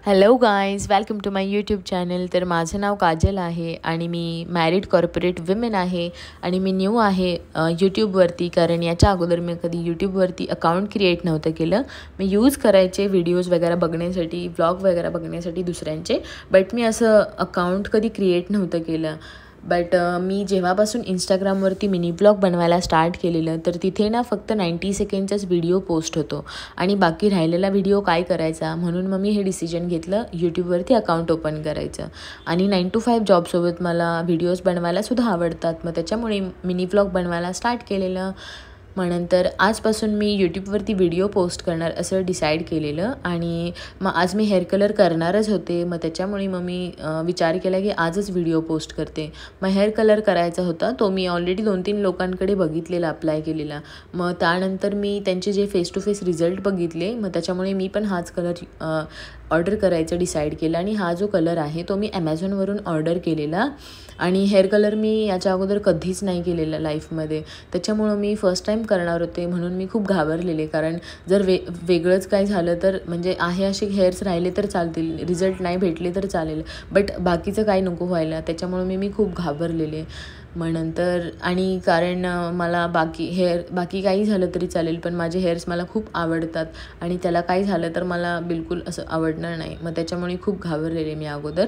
Hello guys, welcome to my YouTube channel. तर माझं नाव काजल आहे आणि मी मॅरिड कॉर्पोरेट विमेन आहे आणि मी न्यू आहे यूट्यूबवरती. कारण याच्या अगोदर मी कधी यूट्यूबवरती अकाउंट क्रिएट नव्हतं केलं. मी यूज करायचे व्हिडिओज वगैरे बघण्यासाठी, व्लॉग वगैरे बघण्यासाठी दुसऱ्यांचे, बट मी असं अकाउंट कधी क्रिएट नव्हतं केलं. बट मी जेव्हापासून इंस्टाग्रामवरती मिनी ब्लॉग बनवायला स्टार्ट केलेलं, तर तिथे ना फक्त 90 सेकंडचाच व्हिडिओ पोस्ट होतो आणि बाकी राहिलेला व्हिडिओ काय करायचा, म्हणून मग मी हे डिसिजन घेतलं यूट्यूबवरती अकाउंट ओपन करायचं. आणि 9 to 5 जॉबसोबत मला व्हिडिओज बनवायलासुद्धा आवडतात, मग त्याच्यामुळे मिनी ब्लॉग बनवायला स्टार्ट केलेलं. मग नंतर आजपासून मी यूट्यूबवरती व्हिडिओ पोस्ट करणार असं डिसाईड केलेलं. आणि मग आज मी हेअर कलर करणारच होते, मग त्याच्यामुळे मग मी विचार केला की आजच व्हिडिओ पोस्ट करते. मग हेअर कलर करायचा होता, तो मी ऑलरेडी 2-3 लोकांकडे बघितलेला, अप्लाय केलेला. मग त्यानंतर मी त्यांचे जे फेस टू फेस रिझल्ट बघितले, मग त्याच्यामुळे मी पण हाच कलर ऑर्डर करायचं डिसाईड केलं. आणि हा जो कलर आहे तो मी ॲमेझॉनवरून ऑर्डर केलेला. आणि हेअर कलर मी याच्या अगोदर कधीच नाही केलेला लाईफमध्ये, त्याच्यामुळं मी फर्स्ट टाईम करणार होते, म्हणून मी खूप घाबरलेले. कारण जर वेगळंच काय झालं तर, म्हणजे आहे असे हेअर्स राहिले तर चालतील, रिझल्ट नाही भेटले तर चालेल, बट बाकीचं काय नको व्हायला, त्याच्यामुळं मी खूप घाबरलेले. मग नंतर आणि कारण मला बाकी काही झालं तरी चालेल, पण माझे हेअर्स मला खूप आवडतात आणि त्याला काही झालं तर मला बिलकुल असं आवडणार नाही. मग त्याच्यामुळे खूप घाबरलेले मी अगोदर.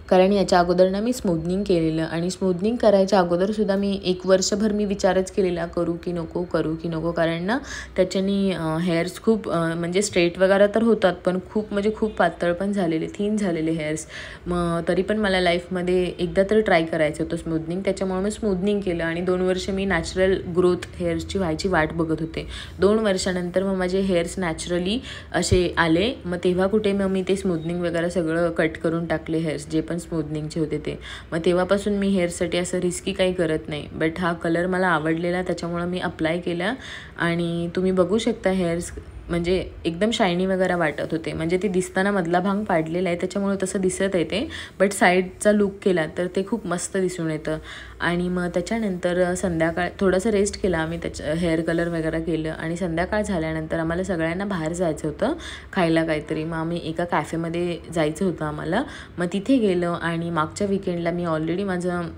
कारण याच्या अगोदर ना मी स्मूदनिंग केलेलं, आणि स्मूदनिंग करायच्या अगोदरसुद्धा मी 1 वर्षभर मी विचारच केलेला करू की नको. कारण ना त्याच्यानी हेअर्स खूप म्हणजे स्ट्रेट वगैरे तर होतात, पण खूप पातळ पण झालेले, थिन झालेले हेअर्स. मग तरी पण मला लाईफमध्ये एकदा तर ट्राय करायचं होतं स्मूदनिंग, त्याच्यामुळे मी स्मूदनिंग केलं. आणि 2 वर्ष मी नॅचरल ग्रोथ हेअर्सची व्हायची वाट बघत होते. 2 वर्षानंतर मग माझे हेअर्स नॅचरली असे आले. मग तेव्हा कुठे मग मी ते स्मूदनिंग वगैरे सगळं कट करून टाकले हेअर्स, जे पण स्मूदनिंगचे होते ते. मग तेव्हापासून मी हेअरसाठी असं रिस्की काही करत नाही. बट हा कलर मला आवडलेला, त्याच्यामुळं मी अप्लाय केला. आणि तुम्ही बघू शकता हेअर्स म्हणजे एकदम शायनी वगैरे वाटत होते. म्हणजे ते दिसताना मधला भाग पाडलेला आहे त्याच्यामुळे तसं दिसत आहे ते, बट साईडचा लुक केला तर ते खूप मस्त दिसून येतं. आणि मग त्याच्यानंतर संध्याकाळ थोडंसं रेस्ट केला आम्ही, हेअर कलर वगैरे केलं. आणि संध्याकाळ झाल्यानंतर आम्हाला सगळ्यांना बाहेर जायचं होतं खायला काहीतरी. मग आम्ही एका कॅफेमध्ये जायचं होतं आम्हाला. मग तिथे गेलो. आणि मागच्या विकेंडला मी ऑलरेडी माझं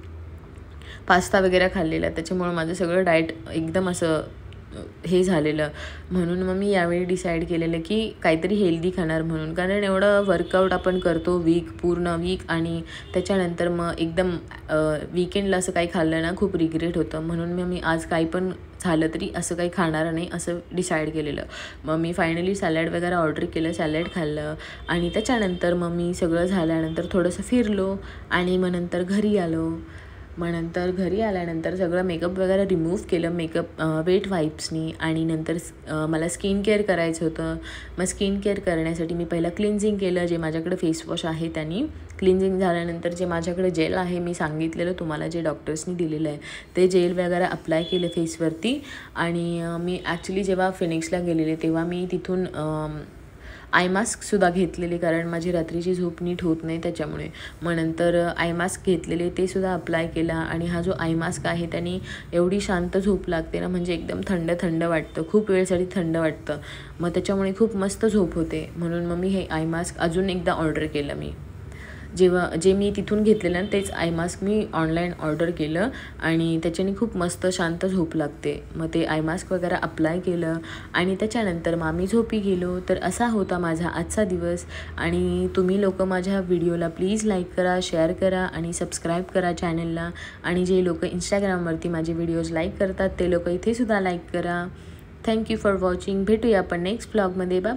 पास्ता वगैरे खाल्लेला, त्याच्यामुळं माझं सगळं डाएट एकदम असं हे झालेलं. म्हणून मग मी यावेळी डिसाईड केलेलं की काहीतरी हेल्दी खाणार म्हणून. कारण एवढं वर्कआउट आपण करतो पूर्ण वीक, आणि त्याच्यानंतर मग एकदम विकेंडला असं काही खाल्लं ना खूप रिग्रेट होतं. म्हणून मग मी आज काही पण झालं तरी असं काही खाणार नाही असं डिसाईड केलेलं. मग मी फायनली सॅलड वगैरे ऑर्डर केलं, सॅलड खाल्लं. आणि त्याच्यानंतर मग मी सगळं झाल्यानंतर थोडंसं फिरलो आणि मग नंतर घरी आलो. मग नंतर घरी आल्यानंतर सगळं मेकअप वगैरे रिमूव्ह केलं, मेकअप वेट वाईप्सनी. आणि नंतर मला स्किन केअर करायचं होतं. मग स्किन केअर करण्यासाठी मी पहिलं क्लिन्झिंग केलं, जे माझ्याकडे फेसवॉश आहे त्यांनी. क्लिन्झिंग झाल्यानंतर जे माझ्याकडे जेल आहे, मी सांगितलेलं तुम्हाला जे डॉक्टर्सनी दिलेलं आहे, ते जेल वगैरे अप्लाय केलं फेसवरती. आणि मी ॲक्च्युली जेव्हा फिनिक्सला गेलेले तेव्हा मी तिथून आय मास्कसुद्धा घेतलेले, कारण माझी रात्रीची झोप नीट होत नाही त्याच्यामुळे. मग नंतर आय मास्क घेतलेले, ते सुद्धा अप्लाय केला. आणि हा जो आय मास्क आहे त्याने एवढी शांत झोप लागते ना, म्हणजे एकदम थंड वाटतं, खूप वेळसाठी थंड वाटतं. मग त्याच्यामुळे खूप मस्त झोप होते. म्हणून मग मी हे आय मास्क अजून एकदा ऑर्डर केलं. मी जे मी तिथून घेतलेलं ना तेच आय मास्क मी ऑनलाईन ऑर्डर केलं, आणि त्याच्याने खूप मस्त शांत झोप लागते. मग ते आय मास्क वगैरे अप्लाय केलं आणि त्याच्यानंतर मग आम्ही झोपी गेलो. तर असा होता माझा आजचा दिवस. आणि तुम्ही लोक माझ्या व्हिडिओला प्लीज लाईक करा, शेअर करा आणि सबस्क्राईब करा चॅनलला. आणि जे लोक इंस्टाग्रामवरती माझे व्हिडिओज लाईक करतात ते लोक इथेसुद्धा लाईक करा. Thank you for watching. भेटूया आपण नेक्स्ट व्लॉगमध्ये. बाय.